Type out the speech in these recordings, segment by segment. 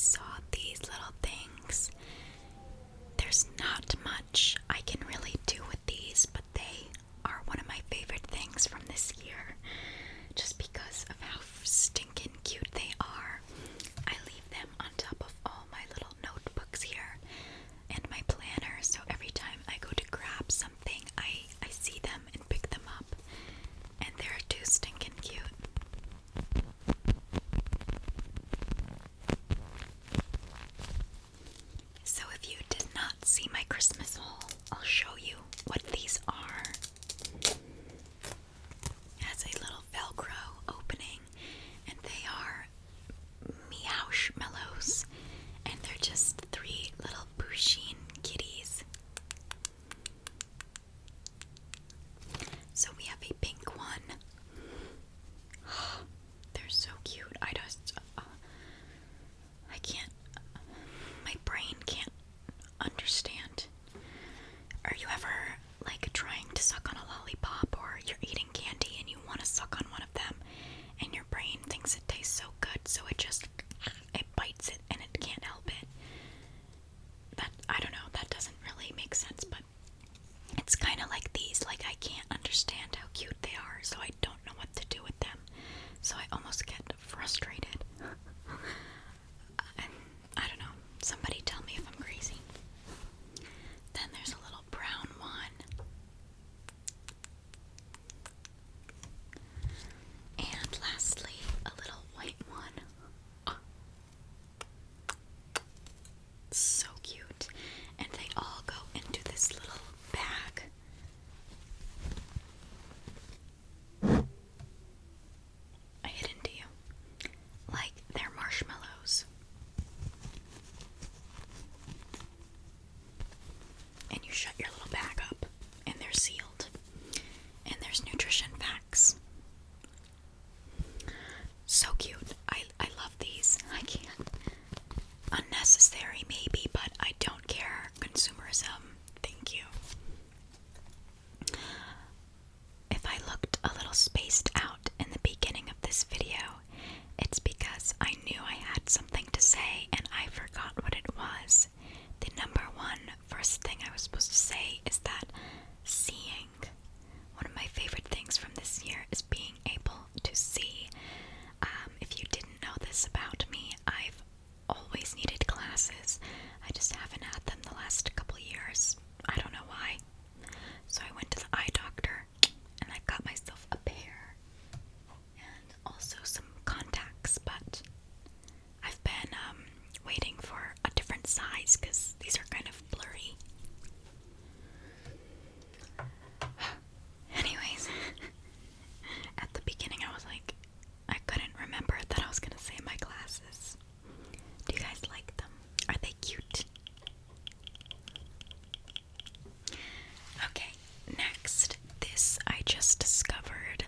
saw these little things. There's not much I can really do with these, but they are one of my favorite things from this year, just because of how stinking cute they are. I leave them on top of all my little notebooks here and my planner, so every time I go to grab something, I see them and pick them up, and they're too stinking cute. So if you did not see my Christmas haul, I'll show you what these are. It has a little Velcro opening, and they are Meowshmallows, and they're just 3 little Pusheen kitties. So we have a pink one. They're so cute. I can't, my brain can't understand. Are you ever like trying to suck on a lollipop, or you're eating candy and you want to suck on one of them and your brain thinks it tastes so good, so it bites it and it can't help it? I don't know, that doesn't really make sense, but it's kind of like these. Like, I can't understand how cute they are, so I don't know what to do with them. So I almost get frustrated. I don't know. Somebody tell me if I'm crazy. Then there's a little brown one. And lastly, a little white one. So cute. And they all go into this little bag. I hid into you. Like they're marshmallows. And you shut your little bag up, and they're sealed. And there's nutrition facts. So cute. I love these. I can't. Unnecessary maybe, but I don't care. Consumerism. Thank you. If I looked a little spaced out in the beginning of this video, it's because I knew I had something to say and I forgot what it was. The number one first thing I was supposed to say is that seeing. One of my favorite things from this year is being able to see. If you didn't know this about me, I've always needed glasses. I just haven't had them the last couple years. I don't know why. So I went to the eye doctor and I got myself a pair and also some contacts, but I've been waiting for a different size because these are kind of blurry. Anyways, at the beginning I was like, I couldn't remember that I was gonna say my glasses. Do you guys like them? Are they cute? Okay, next, this I just discovered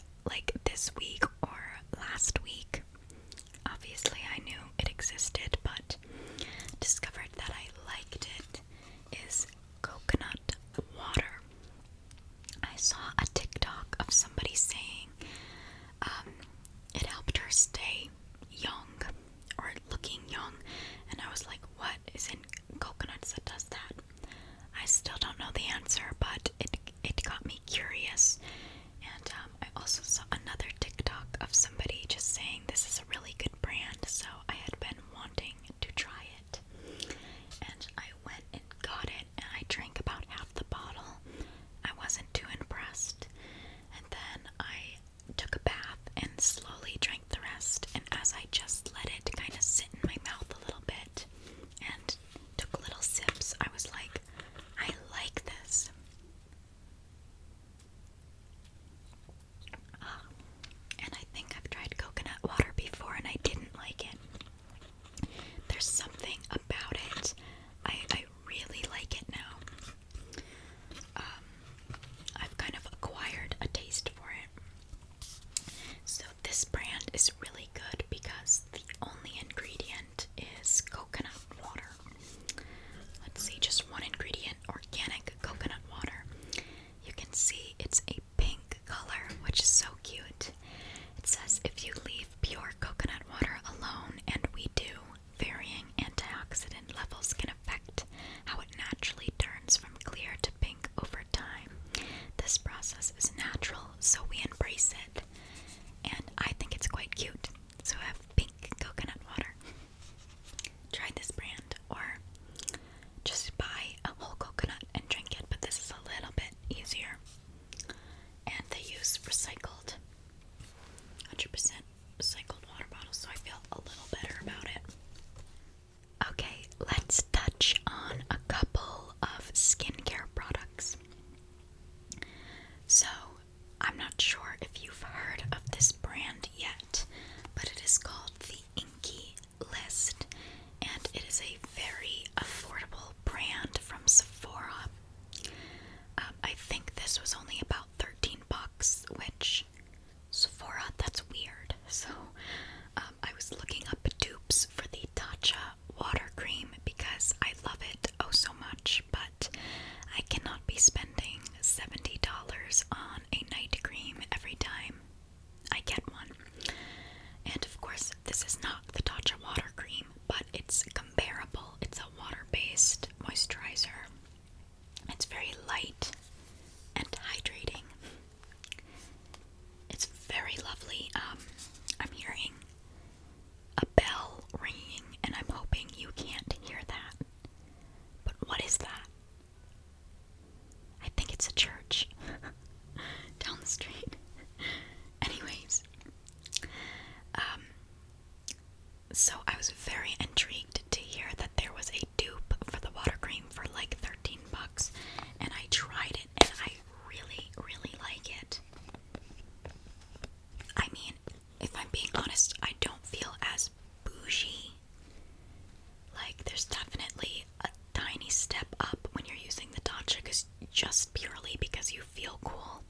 like there's definitely a tiny step up when you're using the Tatcha, just purely because you feel cool.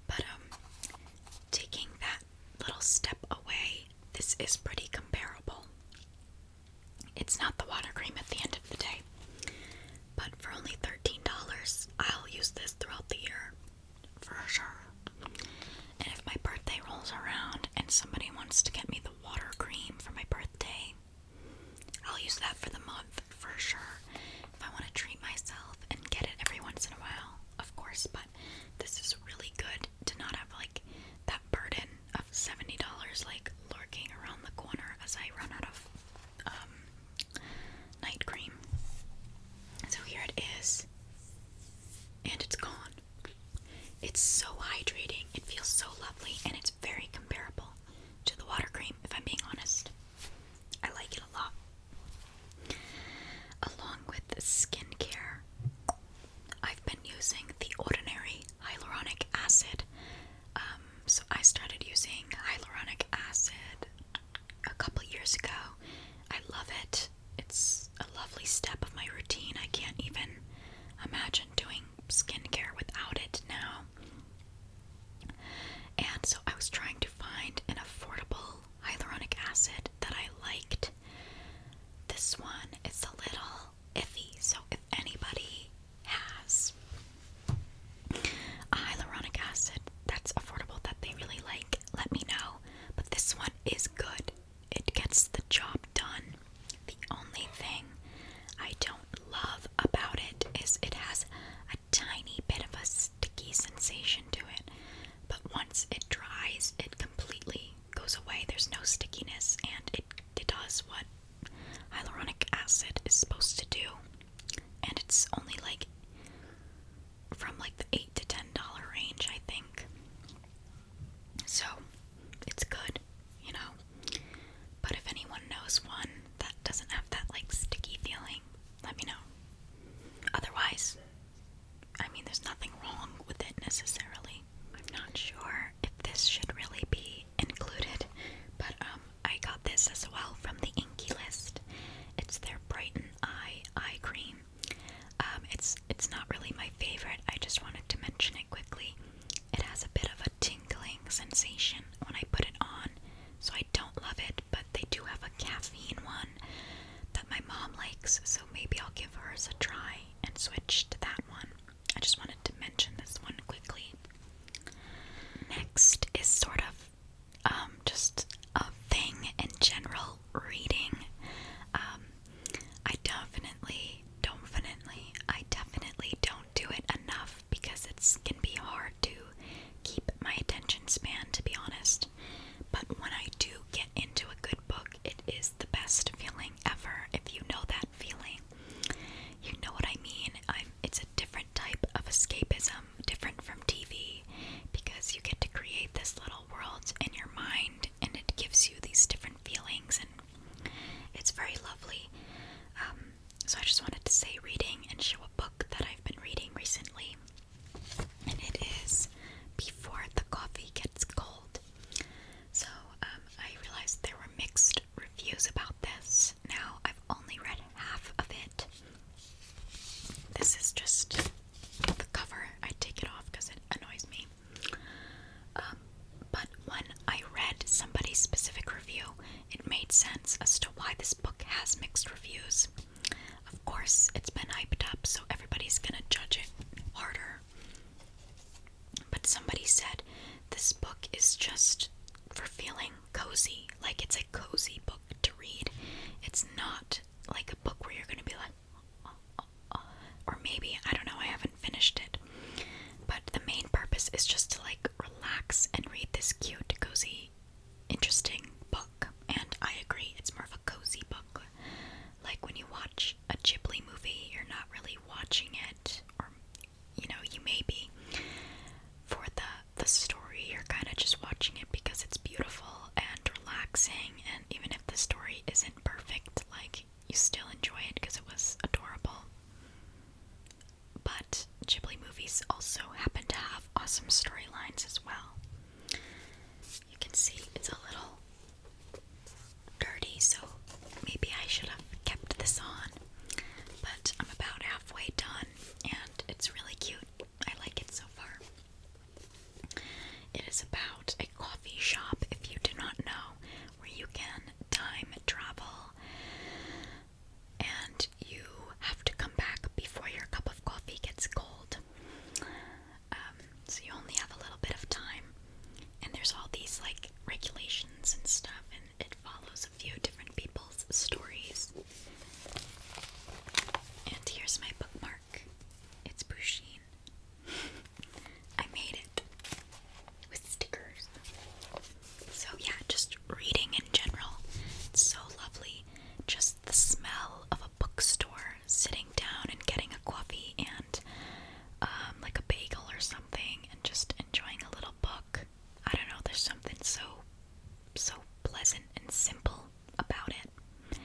But taking that little step away, this is pretty comparable. It's not the water cream at the end of the day, but for only $13, I'll use this throughout the year for sure. And if my birthday rolls around and somebody wants to get me the water cream for my birthday, I'll use that for the month for sure. If I want to treat myself and get it every once in a while, of course, but this is really good to not have like that burden of $70 like lurking around the corner as I run out of night cream. So here it is, and it's gone. It's so hydrating, it feels so lovely, and it's very comparable to the water cream, if I'm being honest. I like it a lot. Along with the skincare, I've been using the Ordinary Hyaluronic Acid. So I started using hyaluronic acid a couple years ago. I love it. It's a lovely step of my routine. I can't even imagine doing skincare without it now. And so I was trying to find an affordable hyaluronic acid that I liked. This one is a little iffy, so if anybody has a hyaluronic acid that's affordable that they really like, let me know. But this one is good. It gets the job done. The only thing I don't love about it is it has a tiny bit of a sticky sensation to it. But once it dries, it completely goes away. There's no stickiness, and it does what hyaluronic acid is supposed to do. And it's only like from like the $8 to $10 range, I think. So it's good, you know. But if anyone knows one that doesn't have that like sticky feeling, let me know. Otherwise, I mean, there's nothing wrong with it necessarily. I'm not sure if this should really be included, but I got this as well from the Inky List. It's their Brighten Eye cream. It's not really my favorite. I just wanted to mention it quickly. It has a bit of a tingling sensation when I put it on, so I don't love it, but they do have a caffeine one that my mom likes, so maybe I'll give hers a try and switch to that one. I just wanted to mention this one quickly. Next is sort of just a thing in general, reading. I definitely don't do it enough because it can be hard to keep my attention span, to be honest. But when I do get into a good book, it is the best feeling ever. If you know that feeling, you know what I mean. It's a different type of escapism, different from TV, because you get to create this little world in your mind, and it gives you these different feelings, and it's very lovely. So I just wanted to say reading and show a book that I've been reading recently, and it is Before the Coffee Gets Cold. So I realized there were mixed reviews about this. Now I've only read half of it. This is just the cover. I take it off because it annoys me. But when I read somebody's specific review, it made sense as to why this book has mixed reviews. Of course, it's been hyped up, so everybody's gonna judge it harder. But somebody said this book is just for feeling cozy, like it's a cozy book to read. It's not like a book where you're gonna be like, or maybe, I don't know, I haven't finished it. But the main purpose is just to like relax and read this cute, cozy, interesting book. And I agree, it's more of a cozy book. Like when you watch a Ghibli movie, you're not really watching it, or, you know, you may be. For the story, you're kind of just watching it because it's beautiful and relaxing, and even if the story isn't perfect, like, you still enjoy it because it was adorable. But Ghibli movies also happen to have awesome storylines as well. sitting down and getting a coffee and like a bagel or something and just enjoying a little book. I don't know, there's something so pleasant and simple about it.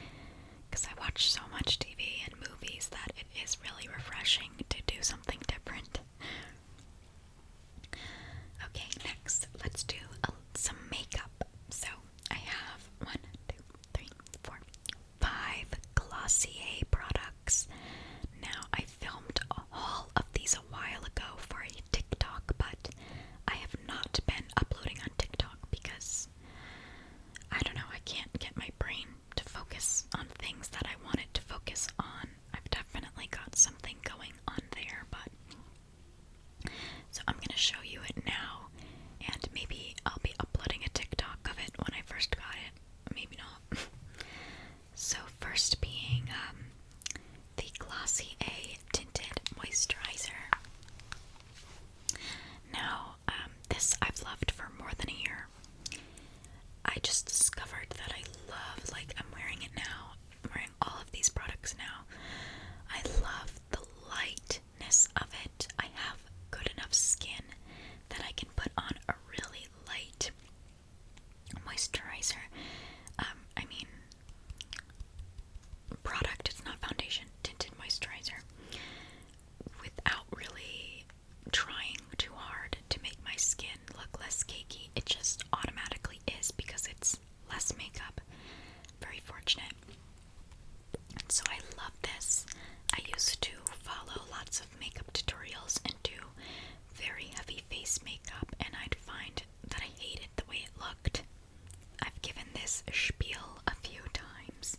Because I watch so much TV and movies that it is really refreshing to do something different. Okay, next, let's do some makeup. So, I have 1, 2, 3, 4, 5 Glossier products. Now, I filmed a haul of these a while ago for a TikTok, but I have not been uploading on TikTok because, I don't know, I can't get my brain to focus on things that I want it to focus on. I've definitely got something going on there, but so I'm gonna show you it now, and maybe I'll be uploading a TikTok of it when I first got it. Maybe not. So first being the Glossier Tinted Moisturizer. Now, this I've loved for more than a year. I just discovered that I love, like, I'm wearing it now. I'm wearing all of these products now. I love the lightness of it. I have good enough skin that I can put on a really light moisturizer. I mean, product, it's not foundation, tinted moisturizer, without really trying too hard to make my skin look less cakey. It just automatically is because it's less makeup. Very fortunate. And so I love this. I used to follow lots of makeup tutorials and do very heavy face makeup, and I'd find that I hated the way it looked. I've given this spiel a few times.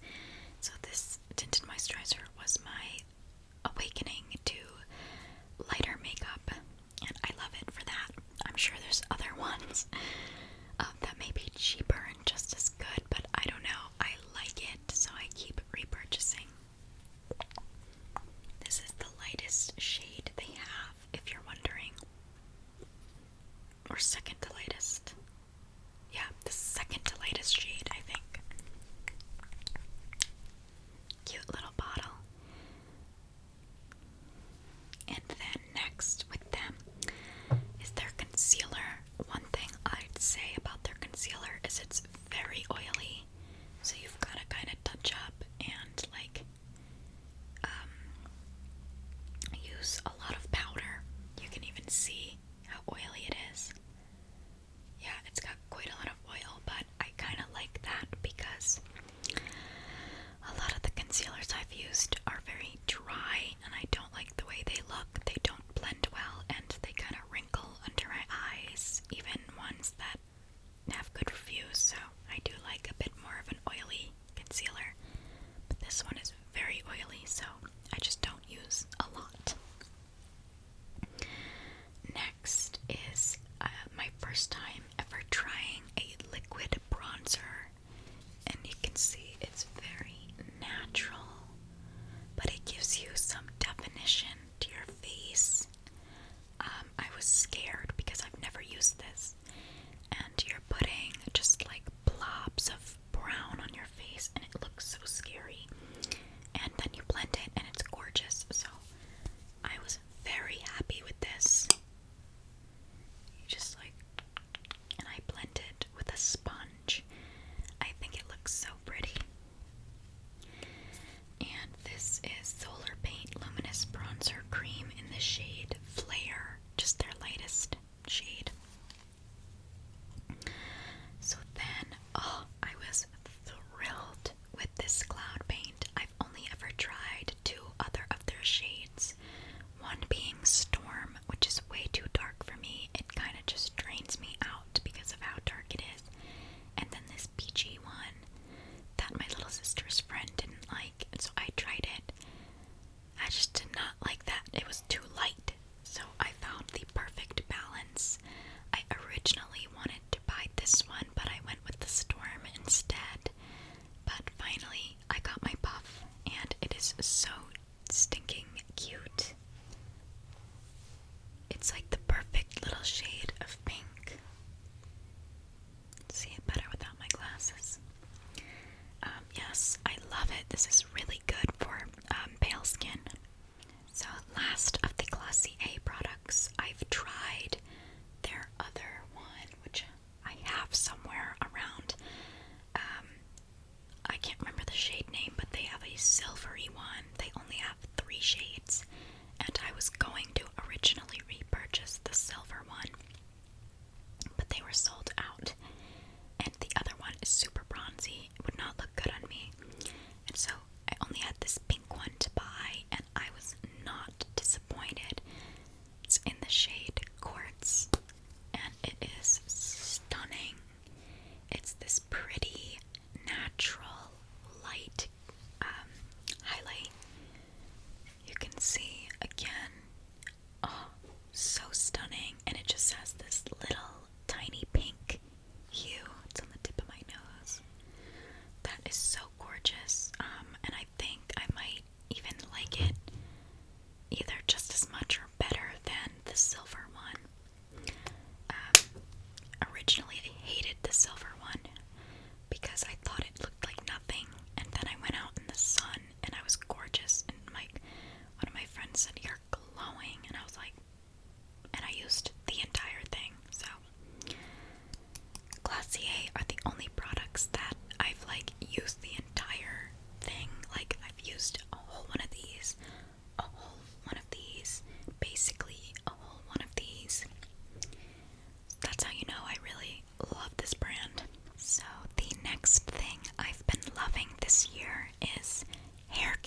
So this tinted moisturizer was my awakening to lighter makeup, and I love it for that. I'm sure there's other ones that may be cheaper and just as good, but I don't know. I like it, so I keep repurchasing. This is the lightest shade they have, if you're wondering. Or second to lightest. Yeah, the second to lightest shade, I think. Cute little bottle. And then next with them is their concealer. One thing I'd say about their concealer is it's very oily, so you've got to kind of touch up and like use a lot of powder. You can even see how oily it is. Yeah, it's got quite a lot of oil, but I kind of like that because a lot of the concealers I've used are very dry, and I don't like the way they look. They don't blend well, and they kind of wrinkle under my eyes, even ones that have good reviews, so I do like a bit more of an oily concealer. But this one is very oily, so I just don't use a lot. Next is my first time ever trying a liquid bronzer, and you can see it's very natural, but it gives you some definition to your face. I was scared because I've never used this, and you're putting just like blobs of brown on your face, and it looks so scary, and then you blend it and it's gorgeous. So I was very happy with this. You just like, and I blend it with a sponge. I think it looks so pretty. And this is Solar Paint Luminous Bronzer Cream in the shade Flare, just their lightest shade. So then, I was thrilled with this cloud paint. I've only ever tried 2 other of their shades. One being Storm, which is way too dark for me. It kind of just drains me out because of how dark it is. And then this peachy one that my little sister's friend didn't like, and so I tried it. I just did not like that. It was too light. So I found the perfect balance. I originally wanted to buy this one, but I went with the Storm instead. But finally, I got my puff, and it is so stinking cute. It's like the perfect little shade of pink. See it better without my glasses. Yes, I love it. This is really good for pale skin.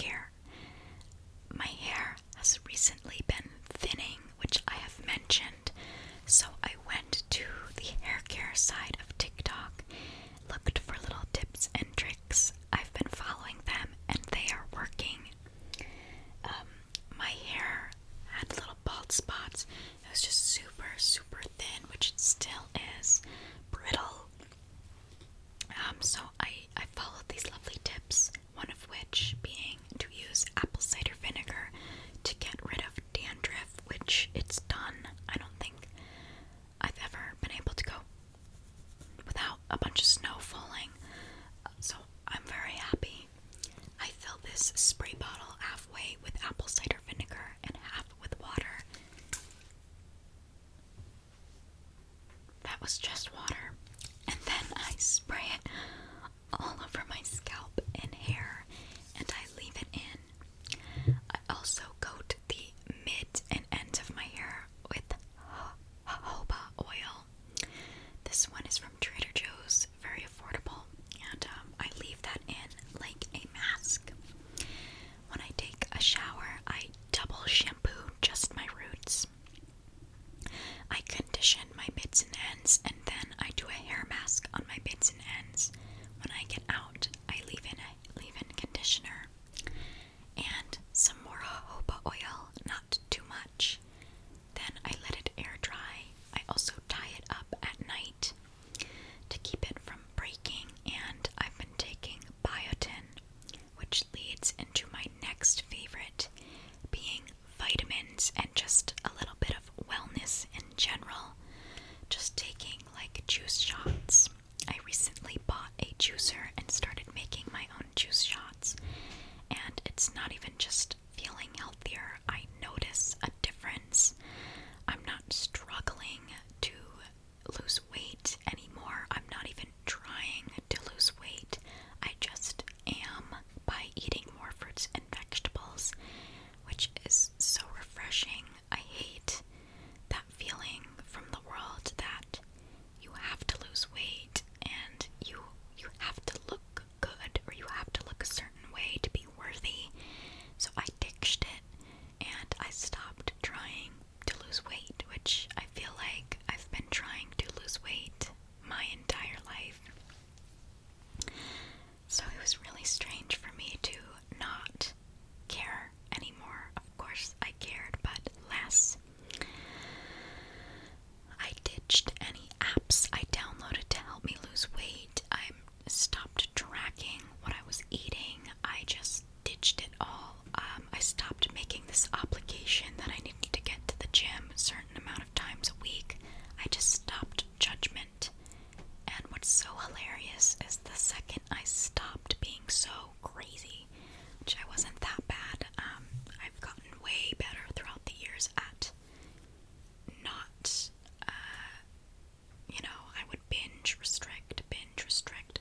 care. My hair has recently been thinning, which I have mentioned, so I went to the hair care side of TikTok, looked for little tips and tricks. I've been following them and they are working. My hair had little bald spots. It was just super, super thin, which it still is, brittle. So I followed these lovely tips, one of which being to use apple cider vinegar to get rid of dandruff, which it's done. I don't think I've ever been able to go without a bunch of snow falling, so I'm very happy. I fill this spray bottle halfway with apple cider vinegar and half with water. That was just water. And then I spray it all over my scalp and hair, and I leave it in. I also coat the mid and ends of my hair with jojoba oil. This one is from Trader Joe's, very affordable, and I leave that in like a mask. When I take a shower, I double shampoo just my roots. I condition my bits and ends, and then I do a hair mask on my bits and ends. When I get out, I leave in conditioner and some more jojoba oil, not too much. Then I let it air dry. I also tie it up at night to keep it from breaking, and I've been taking biotin, which leads into my next favorite, being vitamins and just a little bit of wellness in general. Just taking like juice shots. I recently bought a juicer and started making my own juice shots, and it's not even just feeling healthier. I notice a difference. I'm not struggling to lose weight anymore. I'm not even trying to lose weight. I just am by eating more fruits and vegetables, which is so refreshing. I hate that feeling from the world that you have to lose weight and you have to look good, or you have to look a certain way to be worthy. So I ditched it and I stopped trying to lose weight, which I feel like I've been trying to lose weight my entire life. So it was really strange for me to not care anymore. Of course I cared, but less. I ditched any apps I downloaded to help me lose weight. I stopped tracking what I was eating. I just ditched it all. I stopped making this obligation that I needed to get to the gym a certain amount of times a week. I just stopped judgment. And what's so hilarious is the second I stopped being so crazy, which I wasn't that bad. I've gotten way better throughout the years at not, I would binge restrict.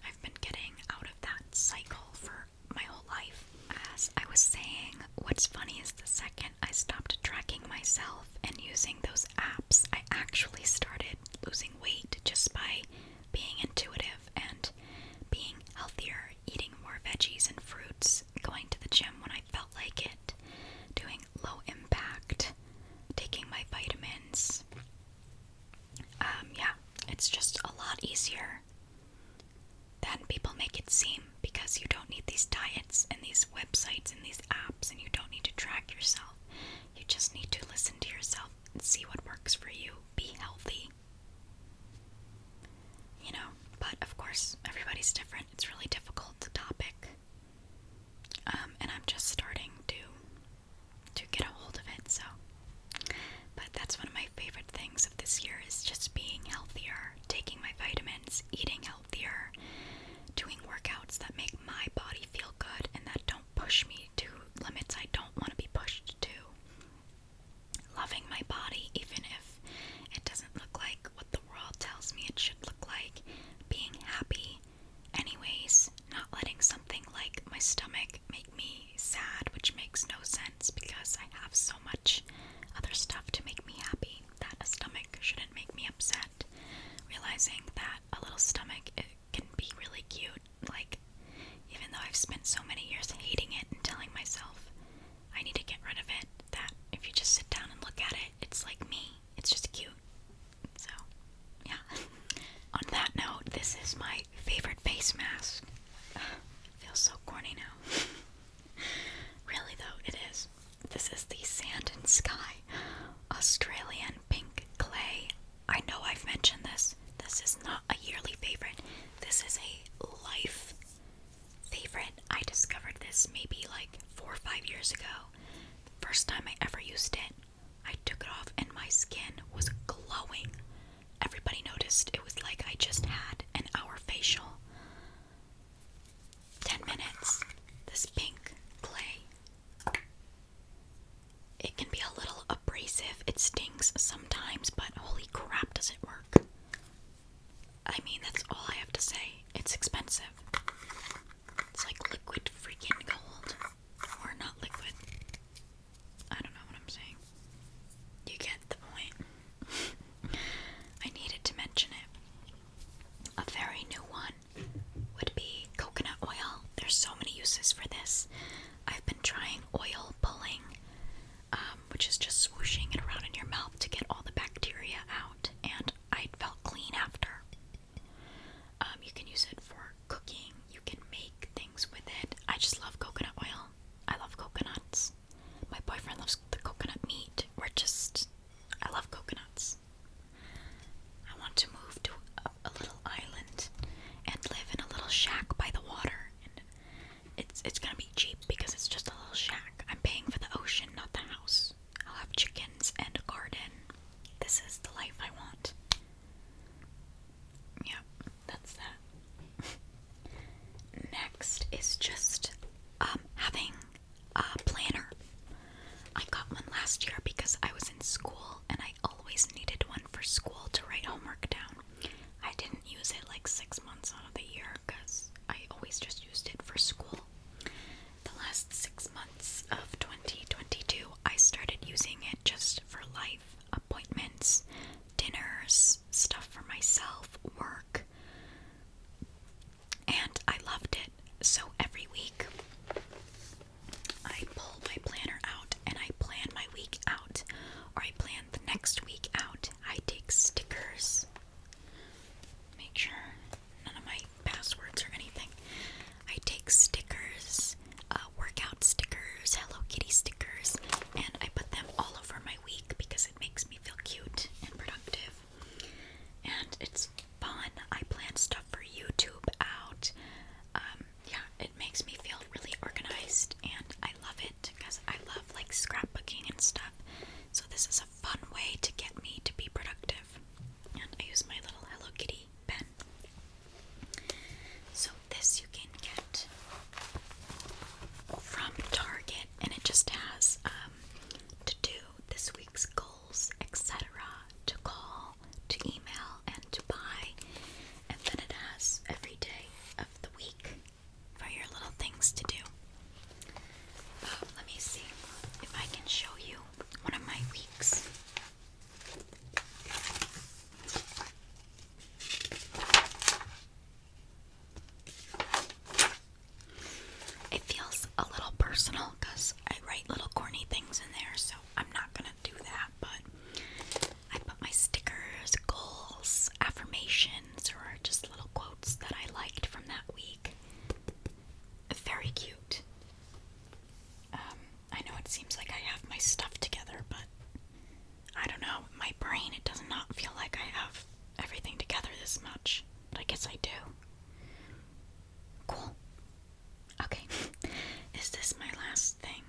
I've been getting out of that cycle for my whole life. As I was saying, what's funny is the second I stopped tracking myself and using those apps, I actually started losing weight just by being intuitive and being healthier, eating more veggies and fruits, going to the gym when I felt like it, doing low impact, taking my vitamins. It's just a lot easier than people make it seem, because you don't need these diets and these websites and these apps, and you don't need to track yourself. You just need to listen to yourself and see what works for you. Be healthy. But of course, everybody's different. It's a really difficult topic. And I'm just starting to get a hold of it, so. But that's one of my favorite things of this year, is just being healthier, taking my vitamins, eating healthier, doing workouts that make my body feel good and that don't push me to 5 years ago. The first time I ever used it, I took it off and my skin was glowing. Everybody noticed. It was like I just had an hour facial. 10 minutes. This pink clay. It can be a little abrasive. It stings sometimes, but holy crap, does it work. I mean, that's all I have to say. It's expensive. It's like liquid freaking gold. Or not liquid. I don't know what I'm saying. You get the point. I needed to mention it. A very new one would be coconut oil. There's so many uses for this. I've been trying oil pulling, which is just swooshing it around in your mouth to get all the bacteria out, and I felt clean after. You can use it for cooking. You can make things with it. I just love coconut oil. I love coconuts. My boyfriend loves the coconut meat. I love coconuts. I want to move to a little island and live in a little shack by the water. And it's gonna be cheap because it's just a little shack. I'm paying for the ocean, not the house. I'll have chickens and a garden. This is the life I want. Yeah, that's that. Next is just having a planner. I got one last year because I was in school and I always needed one for school to write homework down. I didn't use it like 6 months out of the year because I always just used it for school. The last 6 months of 2022, I started using it just for life, appointments, dinners, stuff for myself, work, and I loved it. So every week, I pull my planner out and I plan my week out, or I plan the next week out. I take stickers, make sure none of my passwords or anything. I take stickers, workout stickers, Hello Kitty stickers, and I put them all over my week because it makes me feel cute and productive. And it's fun. I plan stuff for YouTube out. Yeah, it makes me feel really organized, and I love it because I love like scrapbooking and stuff. So this is a fun way to get me to be productive. And I use my little Hello Kitty pen. So this you can get from Target, and it just has to do this week's goals, etc., to call, to email, and to buy. And then it has every day of the week for your little things to do. Let me see if I can show you one of my weeks. It feels a little personal because I write little corny things in there, so I'm not gonna do that, but I put my stickers, goals, affirmations, or just little quotes that I liked from that week. Very cute. I know it seems like I have my stuff together, but I don't know, my brain, it does not feel like I have everything together this much, but I guess I do. Cool. Okay, is this my last thing?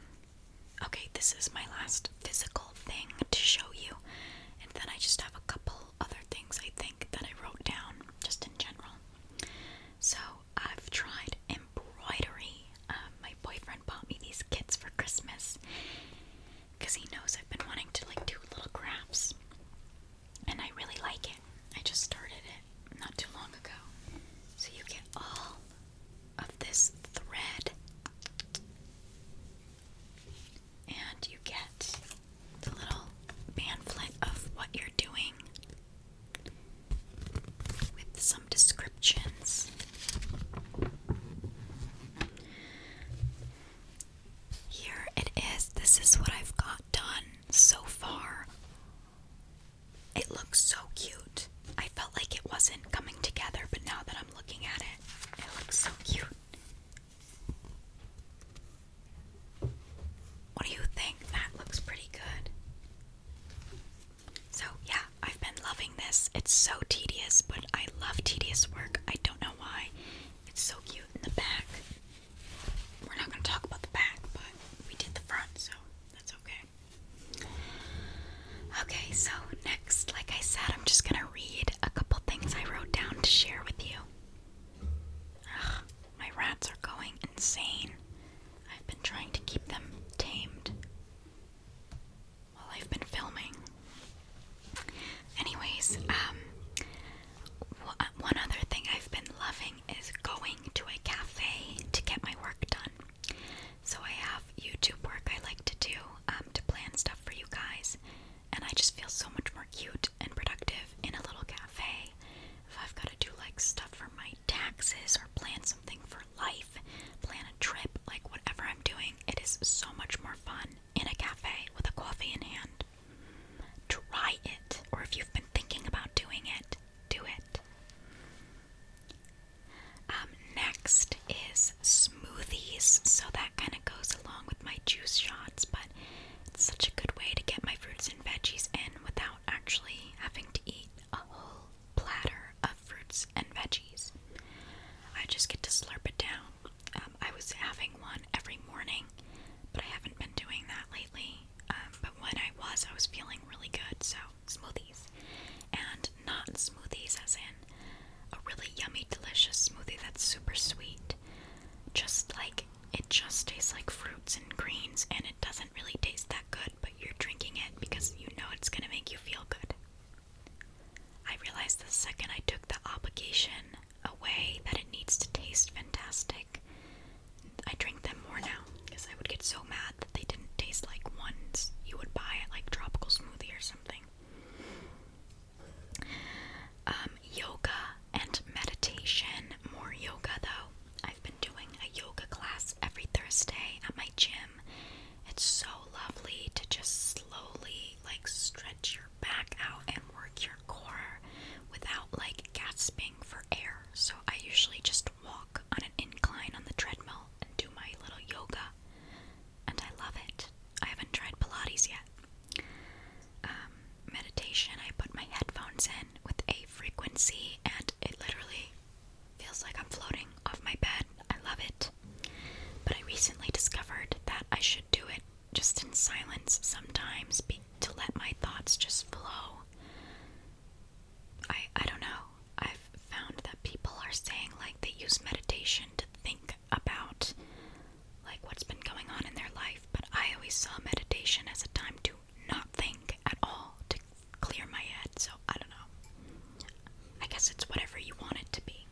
Okay, this is my last physical thing to show you, and then I just have a couple other things I think that I wrote down, just in general. So, I've tried embroidery. My boyfriend bought me these kits for Christmas because he knows I've been wanting to like do little crafts, and I really like it. I just started it not too long ago. So you get all of this thread, and you get the little pamphlet of what you're doing with some descriptions. Here it is. This is what I've got done so far. It looks so cute. I felt like it wasn't coming together, but now that I'm looking at it, it looks so cute. What do you think? That looks pretty good. So yeah, I've been loving this. It's so tedious, but I love tedious work. I don't know why. It's so cute in the back. We're not going to talk about the back, but we did juice shots, but it's such a good way to get my fruits and veggies in without actually having to eat a whole platter of fruits and veggies. I just get to slurp it down. I was having one every morning, but I haven't been doing that lately. But when I was feeling really good, so smoothies. And not smoothies as in a really yummy, delicious smoothie that's super sweet. It just tastes like fruits and greens, and it doesn't really taste that good, but you're drinking it because you know it's gonna make you feel good. I realized the second I took the obligation away that it needs to taste fantastic, I drink them more now, because I would get so mad that they didn't taste like ones you would buy at like Tropical Smoothie or something. Yoga and meditation. More yoga though. I've been doing a yoga class every Thursday at my gym. It's so lovely to just slowly stretch your back out and work your core without gasping for air. So I usually just walk on an incline on the treadmill and do my little yoga, and I love it. I haven't tried Pilates yet. Meditation, I put my headphones in with a frequency and it literally feels like I'm floating off my bed. I love it. But I recently discovered that I should do it just in silence sometimes to let my thoughts just flow. I don't know. I've found that people are saying they use meditation to think about what's been going on in their life, but I always saw meditation as a time to not think at all, to clear my head. So I don't know. I guess it's whatever you want it to be.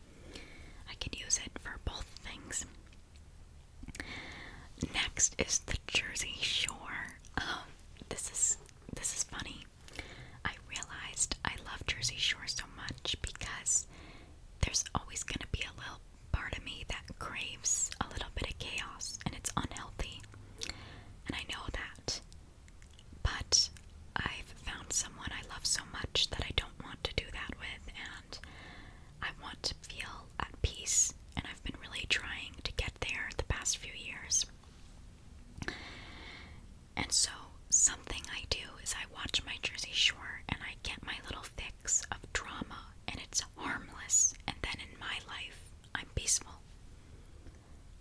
I could use it for both things. Next is the Jersey Shore. This is funny. I realized I love Jersey Shore so much because there's always going to be a little part of me that craves a little bit of chaos, and it's unhealthy. And I know that. But I've found someone I love so much that I don't want to do that with, and I want to feel at peace, and I've been really trying to get there the past few years. And so something I do is I watch my Jersey Shore and I get my little fix of drama, and it's harmless, and then in my life I'm peaceful.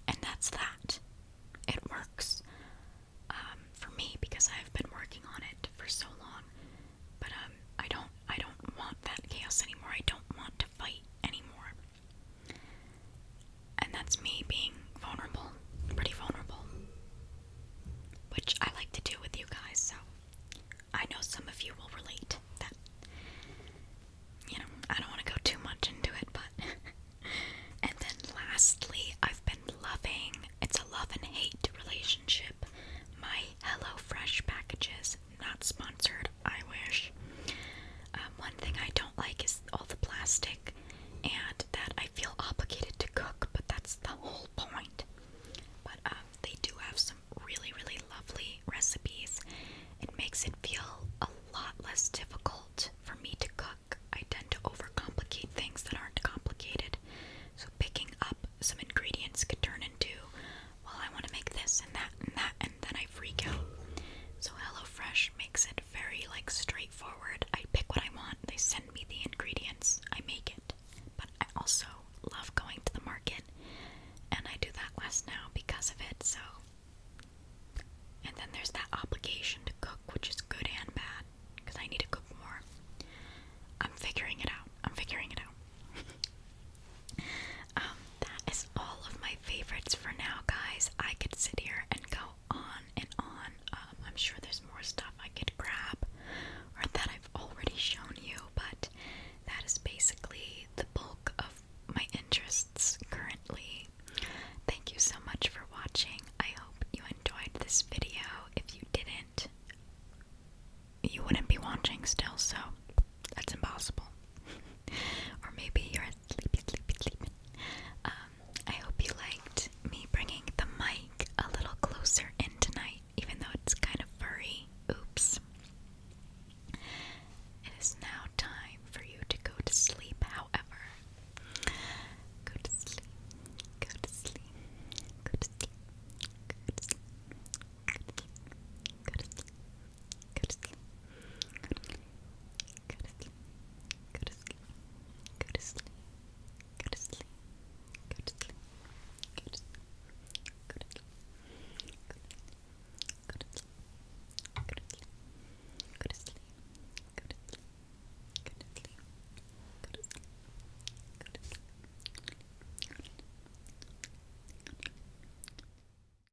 And that's that. It works for me because I've been working on it for so long. But I don't want that chaos anymore. I don't want to fight anymore. And that's me being vulnerable, pretty vulnerable, which I like to do with you guys. So I know some of you will relate. That, I don't want to go too much into it, but and then lastly, I've been loving, it's a love and hate relationship, my HelloFresh packages. Not sponsored, I wish. One thing I don't like is all the plastic, and that I feel obligated to cook, but that's the whole point. But they do have some really, really lovely recipes. It makes it feel a lot less difficult for me to cook. I tend to overcomplicate things that aren't complicated. So picking up some ingredients could turn into, well, I want to make this and that, and then I freak out. So HelloFresh makes it very straightforward. I pick what I want, they send me the ingredients, I make it. But I also love going to the market, and I do that less now because of it. So, and then there's that obligation to cook, which is good and bad, because I need to cook more. I'm figuring it out. That is all of my favorites for now, guys. I could sit here and go on and on. I'm sure there's more stuff I could grab, or that I've already shown you, but that is basically the bulk of my interests currently. Thank you so much for watching. I hope you enjoyed this video. If you didn't, you wouldn't be watching still, so that's impossible. Or maybe you're sleepy. I hope you liked me bringing the mic a little closer in tonight, even though it's kind